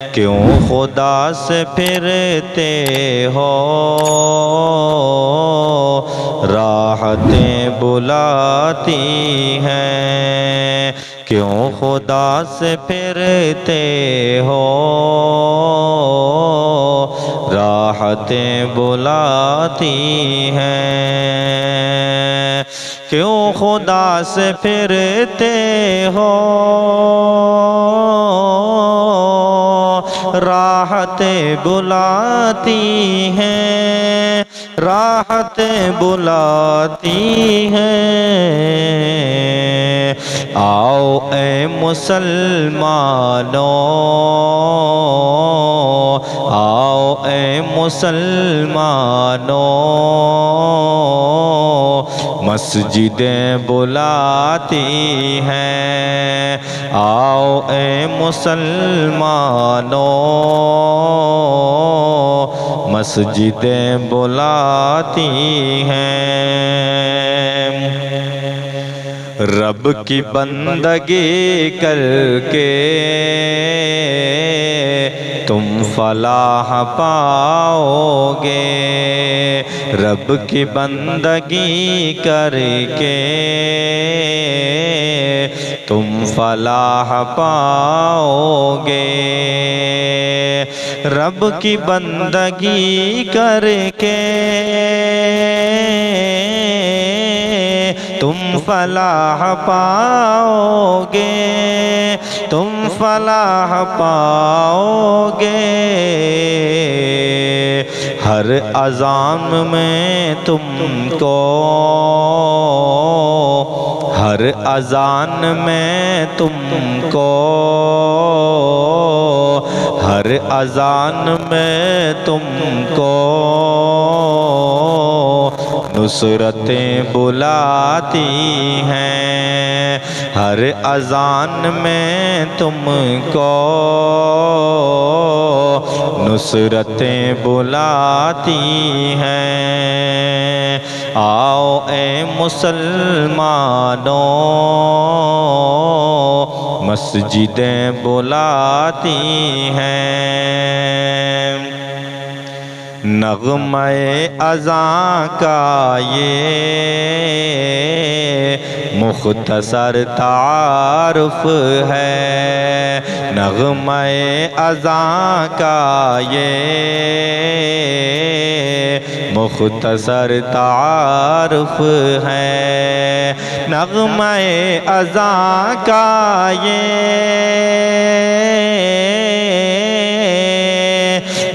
क्यों खुदा से फिरते हो, राहतें बुलाती हैं। क्यों खुदा से फिरते हो, राहतें बुलाती हैं। क्यों खुदा से फिरते हो, राहतें बुलाती हैं, राहतें बुलाती हैं। आओ ए मुसलमानों, आओ ए मुसलमानों, मस्जिदें बुलाती हैं। आओ ए मुसलमानों, मस्जिदें बुलाती हैं। रब की बंदगी करके तुम फलाह पाओगे। रब की बंदगी करके तुम फलाह पाओगे। रब की बंदगी करके तुम फलाह पाओगे, तुम फलाह पाओगे। हर अज़ान में तुमको, हर अज़ान में तुमको, हर अज़ान में तुमको नुसरतें बुलाती हैं। हर अज़ान में तुमको नुसरतें बुलाती हैं। आओ ए मुसलमानों, मस्जिदें बुलाती हैं। नग़्मे अज़ां का ये मुख्तसर तारुफ है। नग़्मे अज़ां का ये मुख्तसर तारुफ है। नग़्मे अज़ां का ये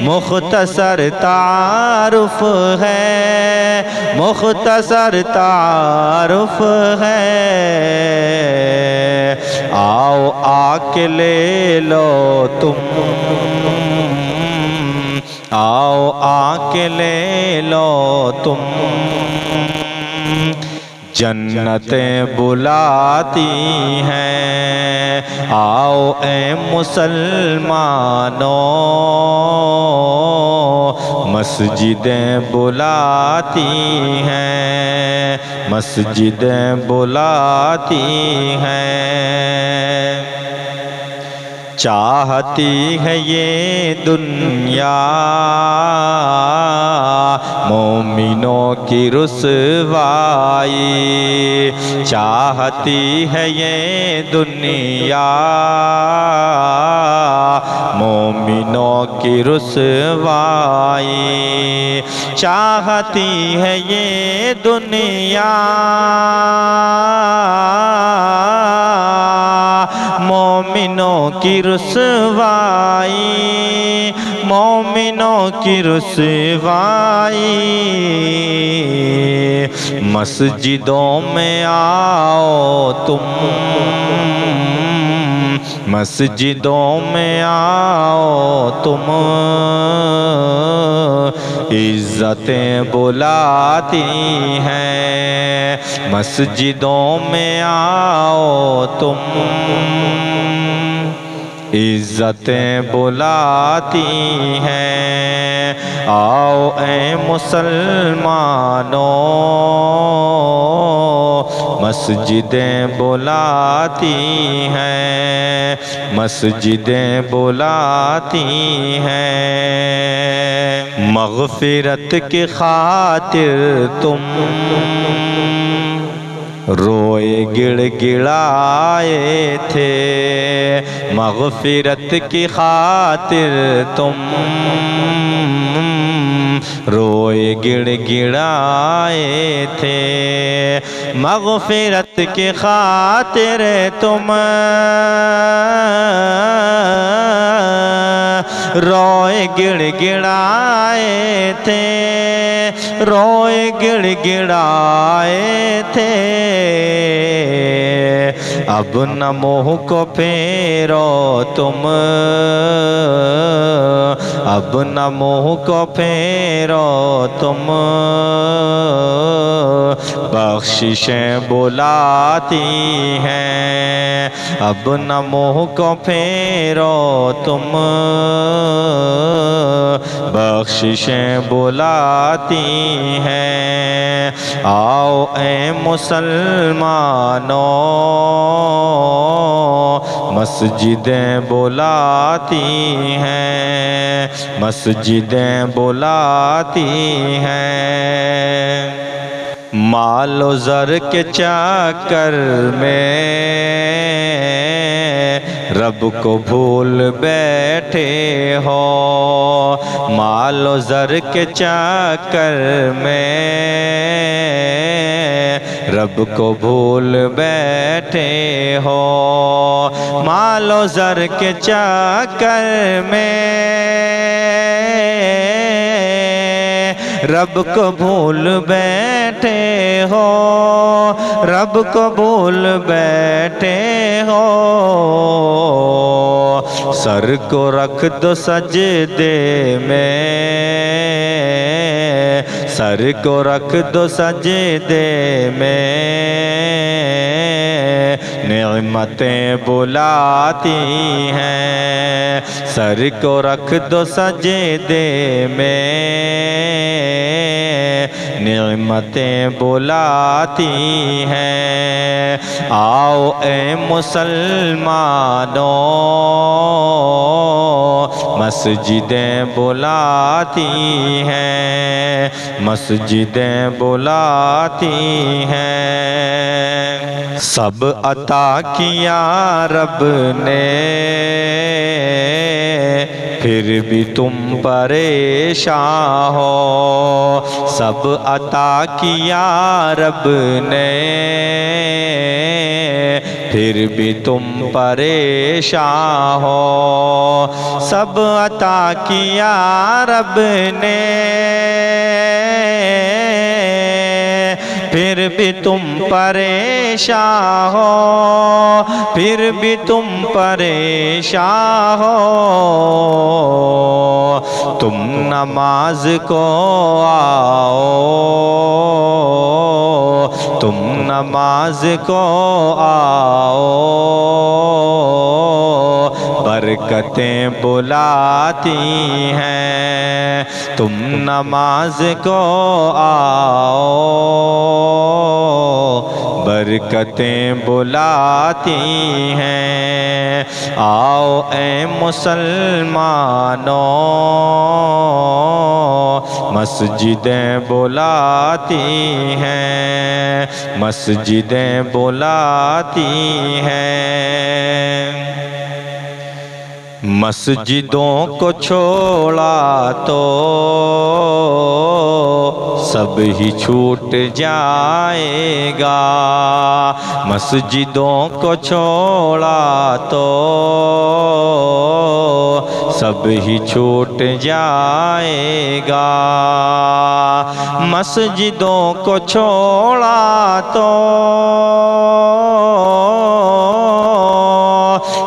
मुख्तसर तारुफ है, मुख्तसर तारुफ है। आओ आके ले लो तुम, आओ आके ले लो तुम, जन्नतें बुलाती हैं। आओ ए मुसलमानों, मस्जिदें बुलाती हैं, मस्जिदें बुलाती हैं। चाहती है ये दुनिया मोमिनों की रुसवाई। चाहती है ये दुनिया मोमिनों की रुसवाई। चाहती है ये दुनिया मोमिनों की रुसवाई, मोमिनों की रुसवाई। मस्जिदों में आओ तुम, मस्जिदों में आओ तुम, इज़्ज़तें बुलाती हैं। मस्जिदों में आओ तुम, इज़्ज़तें बुलाती हैं। आओ ए मुसलमानों, मस्जिदें बुलाती हैं, मस्जिदें बुलाती हैं। मग़फ़िरत की खातिर तुम रोए गिड़गिड़ाए थे, मग़फ़िरत की खातिर तुम रोए गिड़गिड़ाए थे, मग़फ़िरत की खातिर तुम रोए गिड़गिड़ाए थे, रोए गिड़गिड़ाए थे। अब न मुँह को फेरो तुम, अब न मुँह को फेरो तुम, बख्शिशें बुलाती हैं। अब न मुँह को फेरो तुम, बख्शिशें बुलाती हैं। आओ ए मुसलमानों, मस्जिदें बुलाती हैं, मस्जिदें बुलाती हैं। मालो ज़र के चक्कर में रब को भूल बैठे हो, मालो ज़र के चक्कर में रब को भूल बैठे हो, मालो ज़र के चक्कर में रब को भूल बैठे हो, रब को भूल बैठे हो। सर को रख दो सजदे में, सर को रख दो सजदे में, नेमतें बुलाती हैं। सर को रख दो सजदे में, नेमतें बुलाती हैं। आओ ए मुसलमानों, मस्जिदें बुलाती हैं, मस्जिदें बुलाती हैं। सब अता किया रब ने, फिर भी तुम परेशान हो। सब अता किया रब ने, फिर भी तुम परेशान हो। सब अता किया रब ने, फिर भी तुम परेशान हो, फिर भी तुम परेशान हो। तुम नमाज को आओ, तुम नमाज को आओ, बरकतें बुलाती हैं। तुम नमाज को आओ, बरकतें बुलाती हैं। आओ ए मुसलमानों, मस्जिदें बुलाती हैं, मस्जिदें बुलाती हैं। मस्जिदों को छोड़ा तो सब ही छूट जाएगा। मस्जिदों को छोड़ा तो सब ही छूट जाएगा। मस्जिदों को छोड़ा तो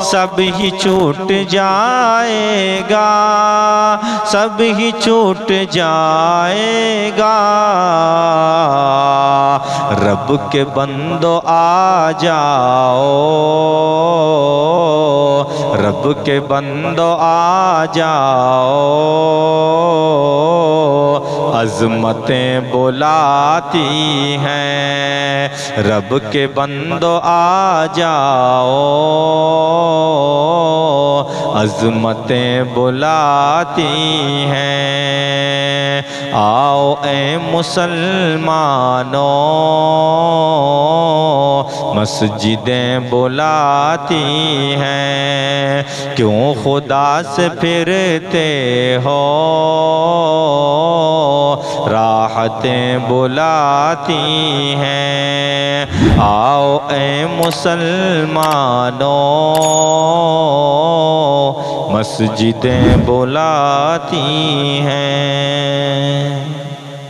सब ही छूट जाएगा, सब ही छूट जाएगा। रब के बंदो आ जाओ, रब के बंदो आ जाओ, अज़मतें बुलाती हैं। रब के बंदो आ जाओ, अज़मतें बुलाती हैं। आओ ए मुसलमानों, मस्जिदें बुलाती हैं। क्यों खुदा से फिरते हो, राहतें बुलाती हैं। आओ ए मुसलमानों, मस्जिदें बुलाती हैं।